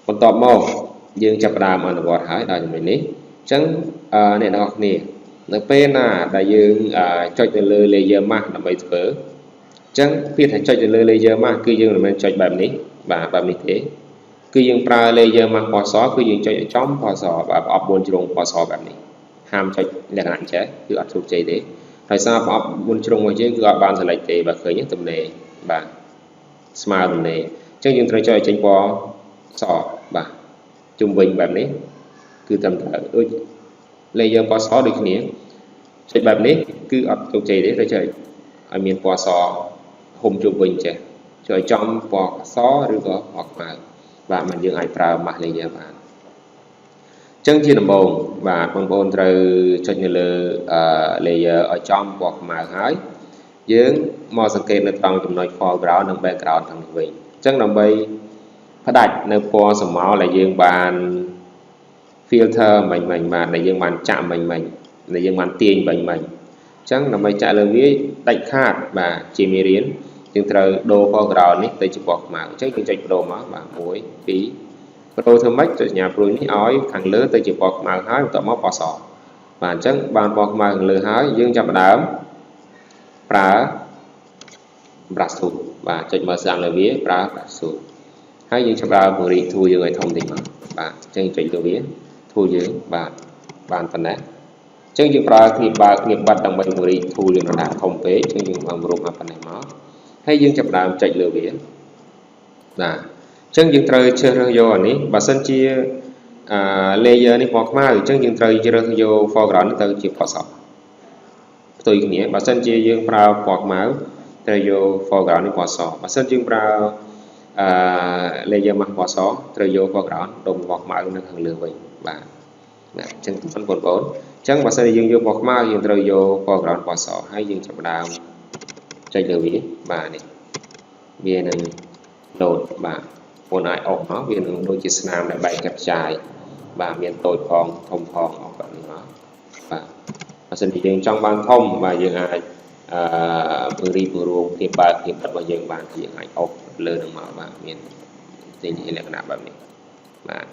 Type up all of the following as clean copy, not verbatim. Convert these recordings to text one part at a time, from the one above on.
បន្ទាប់មកយើងចាប់ផ្ដើមអនុវត្តហើយដល់ចំណុចនេះអញ្ចឹងអ្នកនរគ្នានៅពេលណាដែលយើងចុចទៅលើ layer mask ដើម្បីធ្វើអញ្ចឹងពាក្យថាចុចទៅលើ layer mask គឺយើងមិនមែនចុចបែបនេះបាទបែបនេះទេគឺយើងប្រើ layer mask ពណ៌សគឺយើងចុចឲ្យចំពណ៌សបាទប្រអប់4ជ្រុងពណ៌សបែបនេះហាមចុចលក្ខណៈអញ្ចឹងគឺអត់ជោគជ័យទេហើយសារប្រអប់4ជ្រុងរបស់យើងគឺអត់បាន select ទេបាទឃើញទំនេរបាទស្មើទំនេរអញ្ចឹងយើងត្រូវចុចឲ្យចេញពណ៌សបាទជុំវិញបែបនេះគឺត្រឹមត្រូវដូច layer ពណ៌សដូចគ្នាចុចបែបនេះគឺអត់ជោគជ័យទេត្រូវចុចឲ្យមានពណ៌សហុំជុំវិញចេះចុចឲ្យចំពណ៌សឬក៏ពណ៌ខ្មៅបាទมันយើងអាចប្រើ mask layer បានអញ្ចឹងជាដំបូងបាទបងប្អូនត្រូវចុចនៅលើlayer ឲ្យចំពណ៌ខ្មៅហើយយើងមកសង្កេតនៅត្រង់ចំណុច foreground និង background ទាំងនេះវិញអញ្ចឹងដើម្បីផ្ដាច់នៅពណ៌ស្រមោលដែលយើងបាន filter មិញបាទដែលយើងបានចាក់មិញដែលយើងបានទាញមិញអញ្ចឹងដើម្បីចាក់លើវាដាច់ខាតបាទជាមេរៀនយើងត្រូវដូរ foreground នេះទៅជាពណ៌ខ្មៅអញ្ចឹងយើងចុចបដូរមកបាទ1 2បដូរធ្វើម៉េចចុចសញ្ញាព្រួយនេះឲ្យខាងលើទៅជាពណ៌ខ្មៅហើយបន្ទាប់មកពណ៌សបាទអញ្ចឹងបានពណ៌ខ្មៅខាងលើហើយយើងចាប់ផ្ដើមប្រើ brush tool បាទចុចមើលស្ដាំលើវាប្រើ brush tool ហើយយើងចាប់ផ្ដើមពង្រីក tool យើងឲ្យធំតិចមកបាទអញ្ចឹងចុចលើវា tool យើងបាទបានប៉ុណ្ណេះអញ្ចឹងយើងប្រើគ្នាបើកគ្នាបិទដើម្បីពង្រីក tool យើងដល់ធំពេកអញ្ចឹងយើងបានរូបមកប៉ុណ្ណេះមកហើយយើងចាប់ផ្ដើមចុចលើវាបាទអញ្ចឹងយើងត្រូវជ្រើសរើសយកអានេះបើសិនជា layer នេះពណ៌ខ្មៅអញ្ចឹងយើងត្រូវជ្រើសយក foreground ទៅជាពណ៌សផ្ទុយគ្នាបើសិនជាយើងប្រើពណ៌ខ្មៅត្រូវយក foreground នេះពណ៌សបើសិនយើងប្រើlayer មកពណ៌សត្រូវយក foreground ដុំពណ៌ខ្មៅនៅខាងលើវិញបាទអញ្ចឹងបងប្អូនអញ្ចឹងបើសិនជាយើងយកពណ៌ខ្មៅយើងត្រូវយក foreground ពណ៌សហើយយើងចាប់ផ្ដើមចុចលើវាបាទនេះវានឹង load បាទមុនអាចអុសមកវានឹងដូចជាស្នាមដែលបែកកាត់ផ្សាយបាទមានតូចផងធំផងអស់បែបនេះមកបាទបើសិនជាយើងចង់បានធំបាទយើងអាចពង្រីកពង្រួមភាពបើកភាពបិទរបស់យើងបានយើងអាចអុសលើនឹងមកបាទមានជាលក្ខណៈបែបនេះបាទ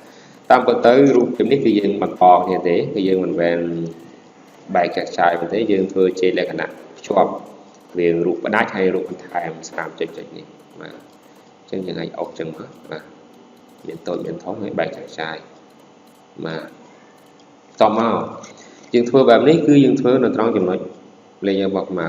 តាមពិតទៅរូបភាពនេះគឺយើងបន្តគ្នាទេគឺយើងមិនមែនបែកកាត់ផ្សាយទេយើងធ្វើជាលក្ខណៈភ្ជាប់វារូបផ្ដាច់ហើយរូបបន្ថែមស្នាមចុចនេះបាទអញ្ចឹងយើងអាចអុសចឹងមកបាទមានតូចមានធំហើយបែកចាក់ចាយបាទតមកយើងធ្វើបែបនេះគឺយើងធ្វើនៅត្រង់ចំណុច layer បកខ្មៅ